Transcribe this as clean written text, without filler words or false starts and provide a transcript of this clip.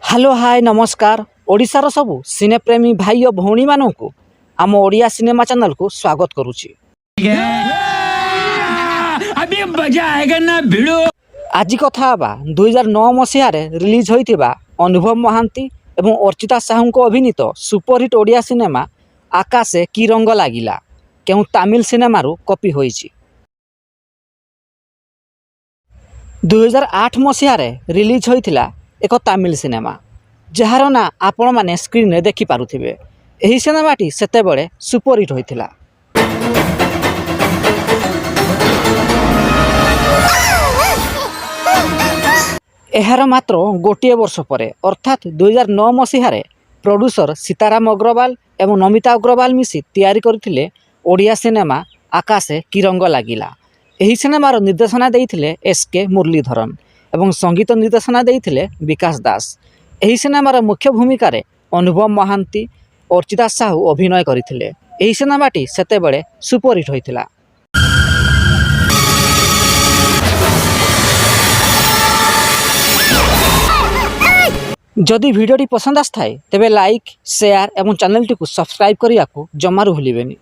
Hello hi नमस्कार ओडिशार सबु सिनेप्रेमी भाई और भौणी मानू आम ओडिया सिनेमा चैनल को स्वागत करुच्ची। अभी मजा आएगा ना भिड़ो। आज कथा हवा 2009 मसीह रिलीज होइथिबा अनुभव महांती एवं अर्चिता साहू को अभिनीत सुपरहिट ओडिया सिनेमा आकाशे की रंग लागिला केउ तमिल सिनेमारू कॉपी होइछि। 2008 मसीह रिलीज होइथिला एक तमिल सिनेमा जार ना आपण माने स्क्रीन रे देखि पारुथिबे। एही सिनेमाटी सेते बळे सुपरहिट होइथिला। एहार मात्र गोटे वर्ष परे अर्थात 2009 मसीह प्रोड्यूसर सीताराम अग्रवाल एवं नमिता अग्रवाल मिसी तैयारी करथिले ओडिया सिनेमा आकाशे की रंग लागिला। एही सिनेमार निर्देशना देइथिले एसके मुरलीधरन एवं संगीत निर्देशना देइथिले विकास दास। एही सिनेमार मुख्य भूमिका रे अनुभव महांती अर्चिता साहू अभिनय करथिले। एही सिनेमाटी सेते बळे सुपरहिट होइथिला। जदि भिडियोटी पसंद आसथाए तेबे लाइक शेयर एवं चैनल टी को सब्सक्राइब करिया को जमारू भूलिबेनी।